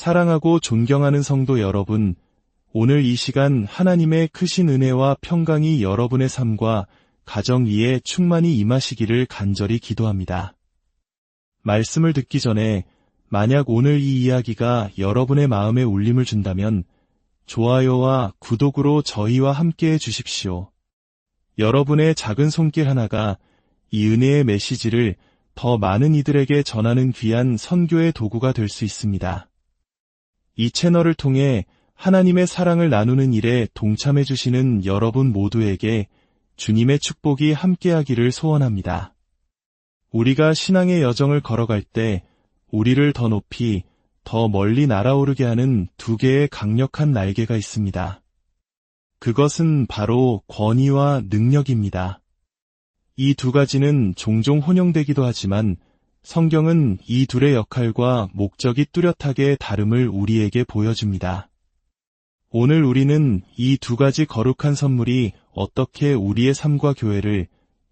사랑하고 존경하는 성도 여러분, 오늘 이 시간 하나님의 크신 은혜와 평강이 여러분의 삶과 가정 위에 충만히 임하시기를 간절히 기도합니다. 말씀을 듣기 전에 만약 오늘 이 이야기가 여러분의 마음에 울림을 준다면 좋아요와 구독으로 저희와 함께해 주십시오. 여러분의 작은 손길 하나가 이 은혜의 메시지를 더 많은 이들에게 전하는 귀한 선교의 도구가 될 수 있습니다. 이 채널을 통해 하나님의 사랑을 나누는 일에 동참해 주시는 여러분 모두에게 주님의 축복이 함께하기를 소원합니다. 우리가 신앙의 여정을 걸어갈 때 우리를 더 높이, 더 멀리 날아오르게 하는 두 개의 강력한 날개가 있습니다. 그것은 바로 권위와 능력입니다. 이 두 가지는 종종 혼용되기도 하지만 성경은 이 둘의 역할과 목적이 뚜렷하게 다름을 우리에게 보여줍니다. 오늘 우리는 이 두 가지 거룩한 선물이 어떻게 우리의 삶과 교회를,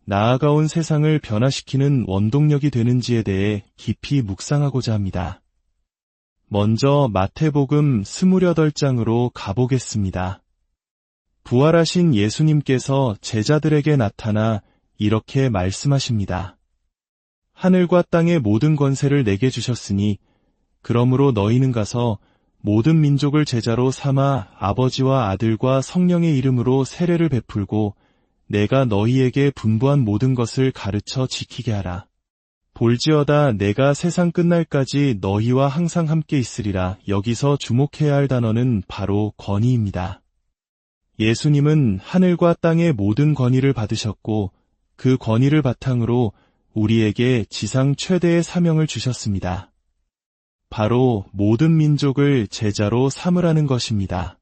나아가온 세상을 변화시키는 원동력이 되는지에 대해 깊이 묵상하고자 합니다. 먼저 마태복음 28장으로 가보겠습니다. 부활하신 예수님께서 제자들에게 나타나 이렇게 말씀하십니다. 하늘과 땅의 모든 권세를 내게 주셨으니 그러므로 너희는 가서 모든 민족을 제자로 삼아 아버지와 아들과 성령의 이름으로 세례를 베풀고 내가 너희에게 분부한 모든 것을 가르쳐 지키게 하라. 볼지어다 내가 세상 끝날까지 너희와 항상 함께 있으리라. 여기서 주목해야 할 단어는 바로 권위입니다. 예수님은 하늘과 땅의 모든 권위를 받으셨고 그 권위를 바탕으로 우리에게 지상 최대의 사명을 주셨습니다. 바로 모든 민족을 제자로 삼으라는 것입니다.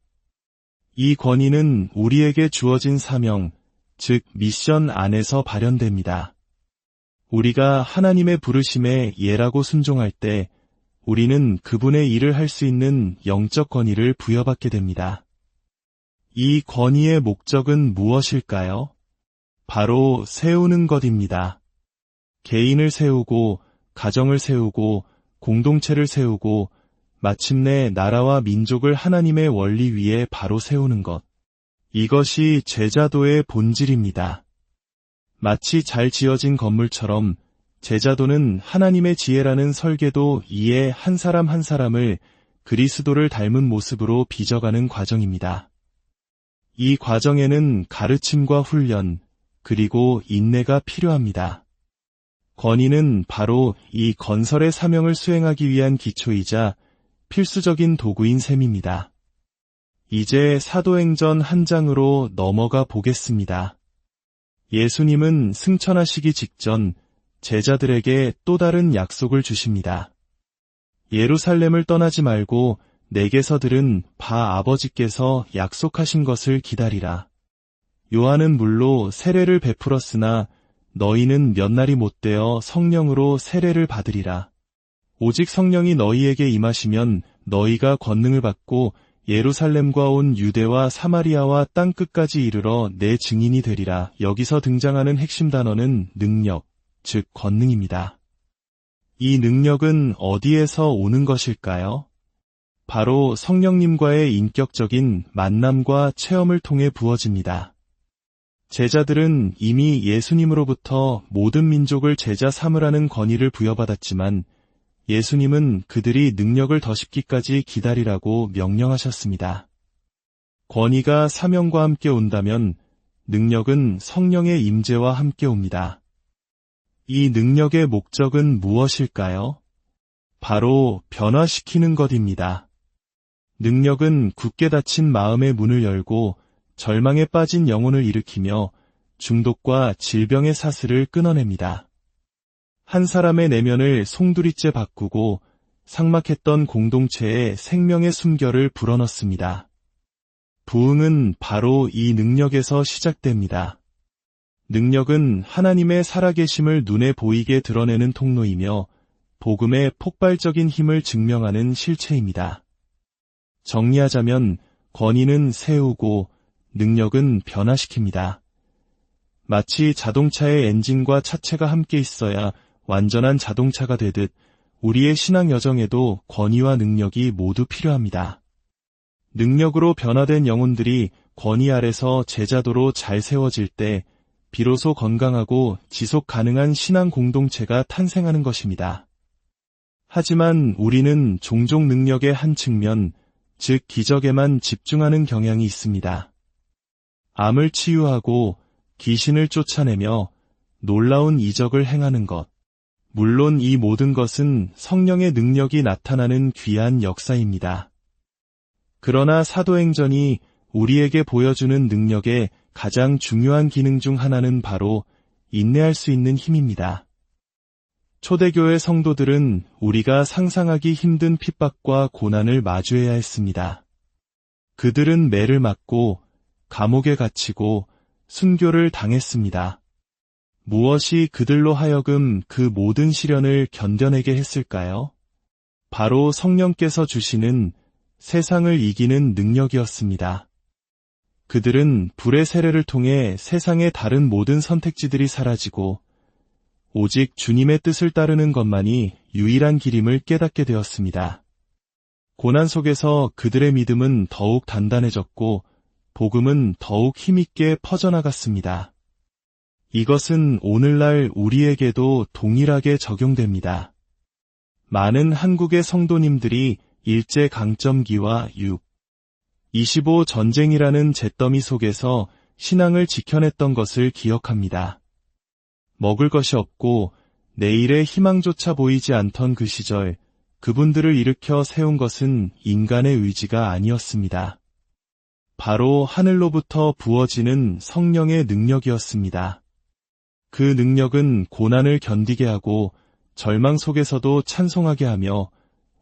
이 권위는 우리에게 주어진 사명, 즉 미션 안에서 발현됩니다. 우리가 하나님의 부르심에 예라고 순종할 때 우리는 그분의 일을 할 수 있는 영적 권위를 부여받게 됩니다. 이 권위의 목적은 무엇일까요? 바로 세우는 것입니다. 개인을 세우고, 가정을 세우고, 공동체를 세우고, 마침내 나라와 민족을 하나님의 원리 위에 바로 세우는 것. 이것이 제자도의 본질입니다. 마치 잘 지어진 건물처럼 제자도는 하나님의 지혜라는 설계도 이에 한 사람 한 사람을 그리스도를 닮은 모습으로 빚어가는 과정입니다. 이 과정에는 가르침과 훈련, 그리고 인내가 필요합니다. 권위는 바로 이 건설의 사명을 수행하기 위한 기초이자 필수적인 도구인 셈입니다. 이제 사도행전 1장으로 넘어가 보겠습니다. 예수님은 승천하시기 직전 제자들에게 또 다른 약속을 주십니다. 예루살렘을 떠나지 말고 내게서 들은 바 아버지께서 약속하신 것을 기다리라. 요한은 물로 세례를 베풀었으나 너희는 몇 날이 못되어 성령으로 세례를 받으리라. 오직 성령이 너희에게 임하시면 너희가 권능을 받고 예루살렘과 온 유대와 사마리아와 땅끝까지 이르러 내 증인이 되리라. 여기서 등장하는 핵심 단어는 능력, 즉 권능입니다. 이 능력은 어디에서 오는 것일까요? 바로 성령님과의 인격적인 만남과 체험을 통해 부어집니다. 제자들은 이미 예수님으로부터 모든 민족을 제자 삼으라는 권위를 부여받았지만 예수님은 그들이 능력을 덧입기까지 기다리라고 명령하셨습니다. 권위가 사명과 함께 온다면 능력은 성령의 임재와 함께 옵니다. 이 능력의 목적은 무엇일까요? 바로 변화시키는 것입니다. 능력은 굳게 닫힌 마음의 문을 열고 절망에 빠진 영혼을 일으키며 중독과 질병의 사슬을 끊어냅니다. 한 사람의 내면을 송두리째 바꾸고 삭막했던 공동체에 생명의 숨결을 불어넣습니다. 부흥은 바로 이 능력에서 시작됩니다. 능력은 하나님의 살아계심을 눈에 보이게 드러내는 통로이며 복음의 폭발적인 힘을 증명하는 실체입니다. 정리하자면 권위는 세우고 능력은 변화시킵니다. 마치 자동차의 엔진과 차체가 함께 있어야 완전한 자동차가 되듯 우리의 신앙 여정에도 권위와 능력이 모두 필요합니다. 능력으로 변화된 영혼들이 권위 아래서 제자도로 잘 세워질 때 비로소 건강하고 지속 가능한 신앙 공동체가 탄생하는 것입니다. 하지만 우리는 종종 능력의 한 측면, 즉 기적에만 집중하는 경향이 있습니다. 암을 치유하고 귀신을 쫓아내며 놀라운 이적을 행하는 것. 물론 이 모든 것은 성령의 능력이 나타나는 귀한 역사입니다. 그러나 사도행전이 우리에게 보여주는 능력의 가장 중요한 기능 중 하나는 바로 인내할 수 있는 힘입니다. 초대교회 성도들은 우리가 상상하기 힘든 핍박과 고난을 마주해야 했습니다. 그들은 매를 맞고 감옥에 갇히고 순교를 당했습니다. 무엇이 그들로 하여금 그 모든 시련을 견뎌내게 했을까요? 바로 성령께서 주시는 세상을 이기는 능력이었습니다. 그들은 불의 세례를 통해 세상의 다른 모든 선택지들이 사라지고 오직 주님의 뜻을 따르는 것만이 유일한 길임을 깨닫게 되었습니다. 고난 속에서 그들의 믿음은 더욱 단단해졌고 복음은 더욱 힘있게 퍼져나갔습니다. 이것은 오늘날 우리에게도 동일하게 적용됩니다. 많은 한국의 성도님들이 일제강점기와 6.25 전쟁이라는 잿더미 속에서 신앙을 지켜냈던 것을 기억합니다. 먹을 것이 없고 내일의 희망조차 보이지 않던 그 시절, 그분들을 일으켜 세운 것은 인간의 의지가 아니었습니다. 바로 하늘로부터 부어지는 성령의 능력이었습니다. 그 능력은 고난을 견디게 하고 절망 속에서도 찬송하게 하며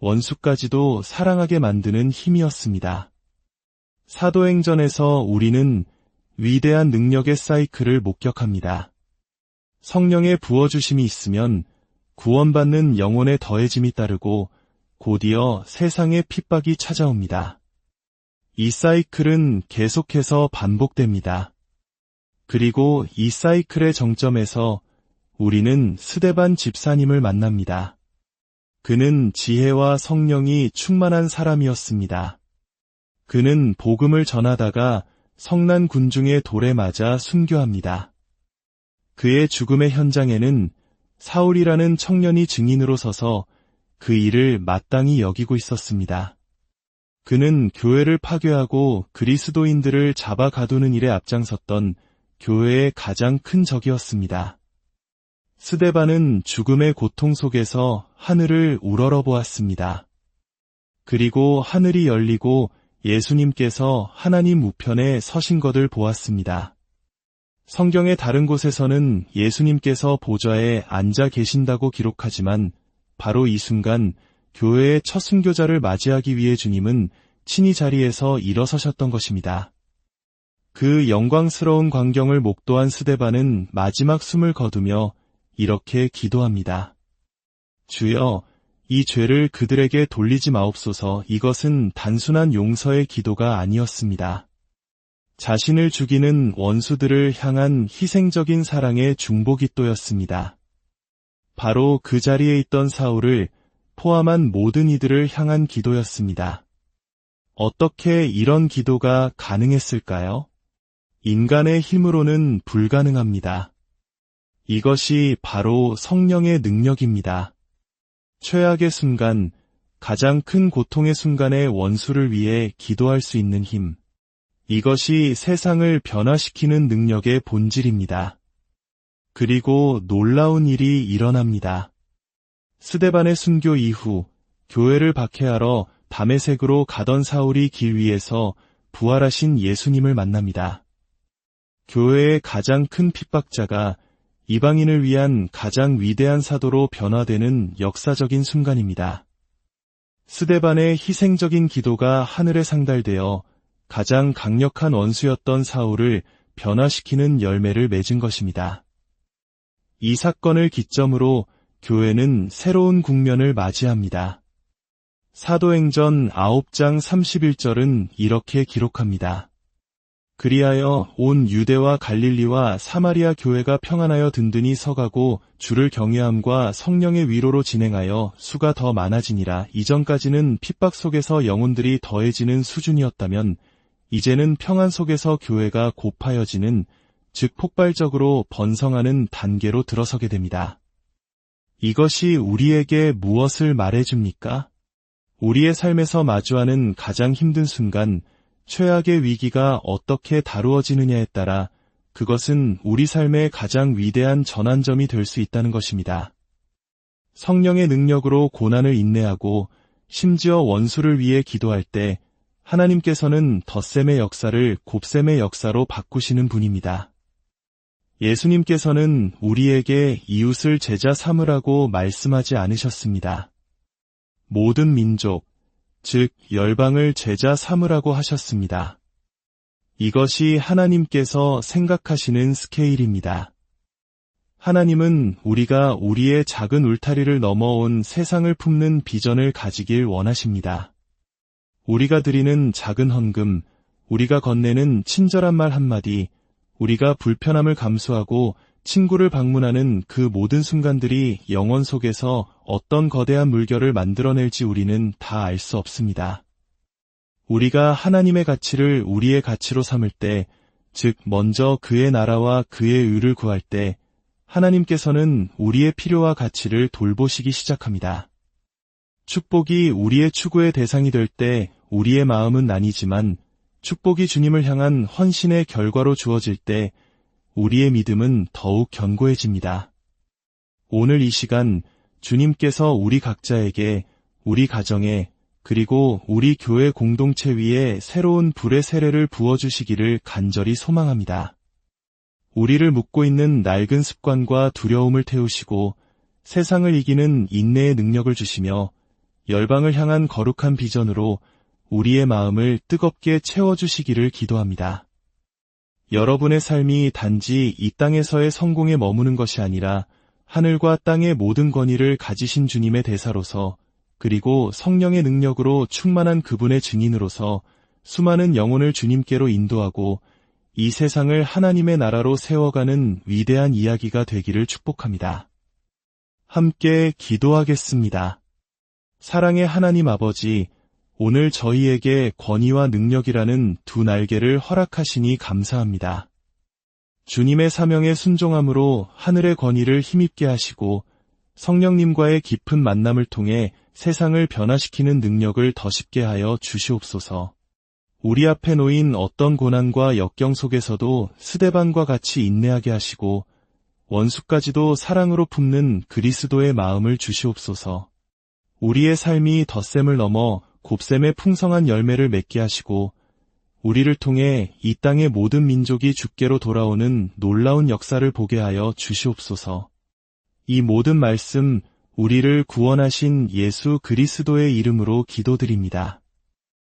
원수까지도 사랑하게 만드는 힘이었습니다. 사도행전에서 우리는 위대한 능력의 사이클을 목격합니다. 성령의 부어주심이 있으면 구원받는 영혼의 더해짐이 따르고 곧이어 세상의 핍박이 찾아옵니다. 이 사이클은 계속해서 반복됩니다. 그리고 이 사이클의 정점에서 우리는 스데반 집사님을 만납니다. 그는 지혜와 성령이 충만한 사람이었습니다. 그는 복음을 전하다가 성난 군중의 돌에 맞아 순교합니다. 그의 죽음의 현장에는 사울이라는 청년이 증인으로 서서 그 일을 마땅히 여기고 있었습니다. 그는 교회를 파괴하고 그리스도인들을 잡아 가두는 일에 앞장섰던 교회의 가장 큰 적이었습니다. 스데반은 죽음의 고통 속에서 하늘을 우러러 보았습니다. 그리고 하늘이 열리고 예수님께서 하나님 우편에 서신 것을 보았습니다. 성경의 다른 곳에서는 예수님께서 보좌에 앉아 계신다고 기록하지만 바로 이 순간 교회의 첫 순교자를 맞이하기 위해 주님은 친히 자리에서 일어서셨던 것입니다. 그 영광스러운 광경을 목도한 스데반은 마지막 숨을 거두며 이렇게 기도합니다. 주여, 이 죄를 그들에게 돌리지 마옵소서. 이것은 단순한 용서의 기도가 아니었습니다. 자신을 죽이는 원수들을 향한 희생적인 사랑의 중보기도였습니다. 바로 그 자리에 있던 사울을 포함한 모든 이들을 향한 기도였습니다. 어떻게 이런 기도가 가능했을까요? 인간의 힘으로는 불가능합니다. 이것이 바로 성령의 능력입니다. 최악의 순간, 가장 큰 고통의 순간에 원수를 위해 기도할 수 있는 힘. 이것이 세상을 변화시키는 능력의 본질입니다. 그리고 놀라운 일이 일어납니다. 스데반의 순교 이후 교회를 박해하러 다메섹으로 가던 사울이 길 위에서 부활하신 예수님을 만납니다. 교회의 가장 큰 핍박자가 이방인을 위한 가장 위대한 사도로 변화되는 역사적인 순간입니다. 스데반의 희생적인 기도가 하늘에 상달되어 가장 강력한 원수였던 사울을 변화시키는 열매를 맺은 것입니다. 이 사건을 기점으로 교회는 새로운 국면을 맞이합니다. 사도행전 9장 31절은 이렇게 기록합니다. 그리하여 온 유대와 갈릴리와 사마리아 교회가 평안하여 든든히 서가고 주를 경외함과 성령의 위로로 진행하여 수가 더 많아지니라. 이전까지는 핍박 속에서 영혼들이 더해지는 수준이었다면 이제는 평안 속에서 교회가 곱하여지는, 즉 폭발적으로 번성하는 단계로 들어서게 됩니다. 이것이 우리에게 무엇을 말해줍니까? 우리의 삶에서 마주하는 가장 힘든 순간, 최악의 위기가 어떻게 다루어지느냐에 따라 그것은 우리 삶의 가장 위대한 전환점이 될 수 있다는 것입니다. 성령의 능력으로 고난을 인내하고 심지어 원수를 위해 기도할 때 하나님께서는 덧셈의 역사를 곱셈의 역사로 바꾸시는 분입니다. 예수님께서는 우리에게 이웃을 제자 삼으라고 말씀하지 않으셨습니다. 모든 민족, 즉 열방을 제자 삼으라고 하셨습니다. 이것이 하나님께서 생각하시는 스케일입니다. 하나님은 우리가 우리의 작은 울타리를 넘어온 세상을 품는 비전을 가지길 원하십니다. 우리가 드리는 작은 헌금, 우리가 건네는 친절한 말 한마디, 우리가 불편함을 감수하고 친구를 방문하는 그 모든 순간들이 영혼 속에서 어떤 거대한 물결을 만들어낼지 우리는 다 알 수 없습니다. 우리가 하나님의 가치를 우리의 가치로 삼을 때, 즉 먼저 그의 나라와 그의 의를 구할 때 하나님께서는 우리의 필요와 가치를 돌보시기 시작합니다. 축복이 우리의 추구의 대상이 될 때 우리의 마음은 나뉘지만 축복이 주님을 향한 헌신의 결과로 주어질 때 우리의 믿음은 더욱 견고해집니다. 오늘 이 시간 주님께서 우리 각자에게, 우리 가정에, 그리고 우리 교회 공동체 위에 새로운 불의 세례를 부어주시기를 간절히 소망합니다. 우리를 묶고 있는 낡은 습관과 두려움을 태우시고 세상을 이기는 인내의 능력을 주시며 열방을 향한 거룩한 비전으로 우리의 마음을 뜨겁게 채워주시기를 기도합니다. 여러분의 삶이 단지 이 땅에서의 성공에 머무는 것이 아니라 하늘과 땅의 모든 권위를 가지신 주님의 대사로서, 그리고 성령의 능력으로 충만한 그분의 증인으로서 수많은 영혼을 주님께로 인도하고 이 세상을 하나님의 나라로 세워가는 위대한 이야기가 되기를 축복합니다. 함께 기도하겠습니다. 사랑의 하나님 아버지, 오늘 저희에게 권위와 능력이라는 두 날개를 허락하시니 감사합니다. 주님의 사명에 순종함으로 하늘의 권위를 힘입게 하시고 성령님과의 깊은 만남을 통해 세상을 변화시키는 능력을 더 쉽게 하여 주시옵소서. 우리 앞에 놓인 어떤 고난과 역경 속에서도 스데반과 같이 인내하게 하시고 원수까지도 사랑으로 품는 그리스도의 마음을 주시옵소서. 우리의 삶이 덧셈을 넘어 곱셈의 풍성한 열매를 맺게 하시고 우리를 통해 이 땅의 모든 민족이 주께로 돌아오는 놀라운 역사를 보게 하여 주시옵소서. 이 모든 말씀 우리를 구원하신 예수 그리스도의 이름으로 기도드립니다.